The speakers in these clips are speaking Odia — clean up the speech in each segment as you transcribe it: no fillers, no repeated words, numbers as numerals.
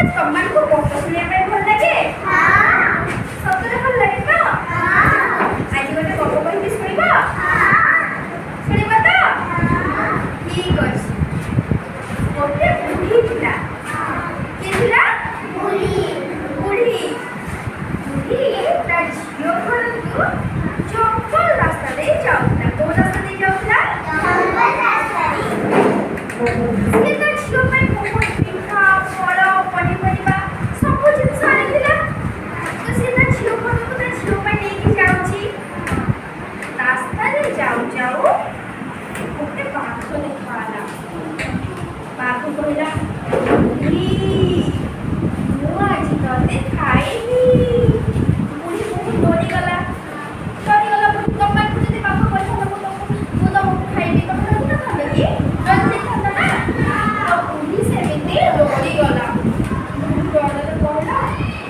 ତମମାନଙ୍କୁ ଗପ ଶୁଣିବା ପାଇଁ ଭଲ ଲାଗେ? ସତରେ ଭଲ ଲାଗେ ତ? ଆଜି ଗୋଟେ ଗପ କହିବି ଶୁଣିବ? ଶୁଣିବ ତ? ଠିକ ଅଛି। ଗୋଟେ ବୁଢ଼ୀ ଥିଲା। କିଏ ଥିଲା? ବୁଢ଼ୀ ତା ଝିଅ ଘରକୁ ଜଙ୍ଗଲ ରାସ୍ତା ଦେଇ ଯାଉଥିଲା। କୋଉ ରାସ୍ତା ଦେଇ ଯାଉଥିଲା? ସିଏ ତା ଝିଅ ପାଇଁ ବହୁତ ପିଠା, ଫଳ, ପନିପରିବା ସବୁ ଜିନିଷ ଆଣିଥିଲା। ତ ସିଏ ତା ଝିଅ ଘରକୁ ତା ଝିଅ ପାଇଁ ନେଇକି ଯାଉଛି। ରାସ୍ତାରେ ଯାଉ ଯାଉ ଗୋଟେ ବାଘ ଦେଖାଗଲା। ବାଘ କହିଲା, ମୁଁ ଆଜି ତତେ ଖାଇବି। ବୁଢ଼ୀ ବହୁତ ଡରିଗଲା। ତମମାନଙ୍କୁ ଯଦି ବାଘ କହିଥାନ୍ତା ମୁଁ ତମକୁ ଖାଇବି, ତମେ ଡରିନଥାନ୍ତା କି? ଡରିଯାଇଥାନ୍ତା ନା? ତ ବୁଢ଼ୀ ସେମିତି ଡରିଗଲା। ଡରରେ କହିଲା,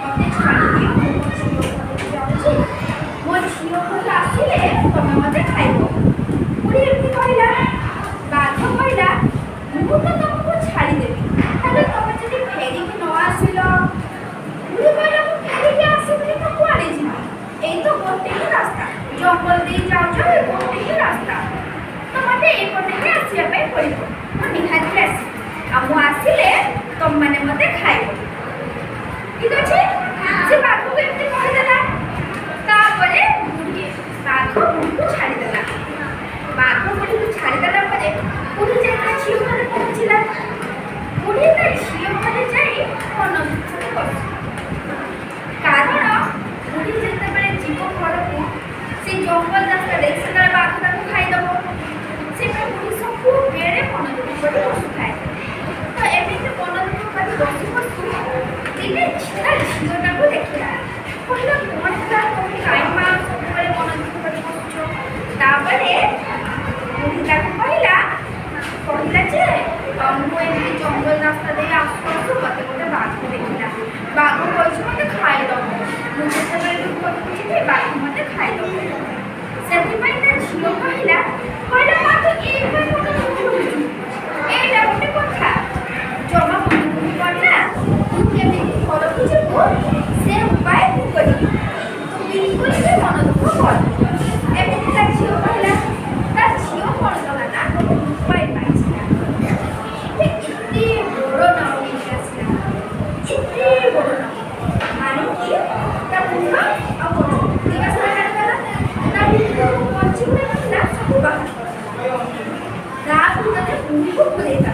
ମତେ ଛାଡ଼ିଦିଅ, ମୁଁ ମୋ ଝିଅ ଘରକୁ ଯାଉଛି। ମୋ ଝିଅ ଘରକୁ ଆସିଲେ ତମେ ମତେ ଖାଇବ। ବୁଢ଼ୀ ଏମିତି କହିଲା। ବାଘ କହିଲା, ମୁଁ ତ ତମକୁ ଛାଡ଼ିଦେବି, ହେଲେ ତମେ ଯଦି ଫେରିକି ନ ଆସିଲ? ବୁଢ଼ୀ କହିଲା, ମୁଁ ଫେରିକି ଆସିବିନି ତ କୁଆଡ଼େ ଯିବି? ଏଇ ତ ଗୋଟେ ହିଁ ରାସ୍ତା, ଜଙ୍ଗଲ ଦେଇ ଯାଉଛ, ଏ ଗୋଟେ ହିଁ ରାସ୍ତା। ତ ମତେ ଏଇପଟେ ହିଁ ଆସିବା ପାଇଁ ପଡ଼ିବ। ମୁଁ ନିହାତି ଆସିବି, ଆଉ ମୁଁ ଆସିଲେ ତମମାନେ ମତେ ଖାଇବ। ଠିକ ଅଛି? ସେ ବାଘକୁ ଏମିତି କହିଦେଲା। ତାପରେ ବାଘ ବୁଢ଼ୀକୁ ଛାଡ଼ିଦେଲା। ବାଘ ବୁଢ଼ୀକୁ ଛାଡ଼ିଦେଲା ପରେ ବୁଢ଼ୀ ଯାଇ ତା ଝିଅ ଘରେ ପହଞ୍ଚିଲା। ବୁଢ଼ୀ ତା ଝିଅ ଘରେ ଯାଇ ମନ ଦୁଃଖରେ ବସିଲା। କାରଣ ବୁଢ଼ୀ ଯେତେବେଳେ ଯିବ ଘରକୁ, ସେ ଜଙ୍ଗଲ ରାସ୍ତାରେ ସେତେବେଳେ ବାଘ ତାକୁ ଖାଇଦେବ। ସେଟା ବୁଢ଼ୀ ସବୁବେଳେ ମନ ଦୁଃଖ କରି ବସୁଥାଏ। ତ ଏମିତି ମନ ଦୁଃଖ କରି ବସୁ ବସୁ ଦିନେ ତା ଝିଅଟାକୁ ଦେଖିଲା। କହିଲା, କ'ଣ ହେଲା ତମେ କାଇଁ ମା ସବୁବେଳେ ମନ ଦୁଃଖ କରି ବସୁଛ? ତାପରେ ବୁଢ଼ୀ ତାକୁ କହିଲା ଯେ ମୁଁ ଏମିତି ଜଙ୍ଗଲ ରାସ୍ତା ଦେଇ ଆସୁ ଆସୁ ମତେ ଗୋଟେ ବାଘ ଦେଖିଲା। ବାଘ କହିଛି ମତେ ଖାଇଦବ। ମୁଁ ଯେତେବେଳେ ଘରକୁ ଯିବି ବାଘ ମତେ ଖାଇଦବ। ସେଥିପାଇଁ ତା ଝିଅ କହିଲା ମା ତୁ ଏଇପାଇଁ ମନ ଦୁଃଖ କରୁଛୁ? ଏଇଟା ଗୋଟେ କଥା? ଜମା ମନ ଦୁଃଖ କରନା। ତୁ କେମିତି ଘରକୁ ଯିବୁ ସେ ଉପାୟ ମୁଁ କରିବି। ତୁ ବିଲକୁଲ ବି ମନ ଦୁଃଖ କରନି। ଏମିତି ତା ଝିଅ କହିଲା। ତା ଝିଅ କ'ଣ କଲା ନା ଉପାୟ ପାଇଥିଲା। ଏତେ ବଡ଼ ନାଉ ନେଇକି ଆସିଲା। ଏତେ ବଡ଼ ନାଉ ଆଣିକି ତା ମୁଣ୍ଡ ଆଉ ଗୋଡ଼ ଦିଟା ସାରା କାଟିଦେଲା। ତା ଭିତରୁ ମଞ୍ଜି ଗୁଡ଼ା ନଥିଲା ସବୁ ବାହାର କଲା। ତା ଭିତରେ ବୁଢ଼ୀକୁ ପୁରେଇଲା।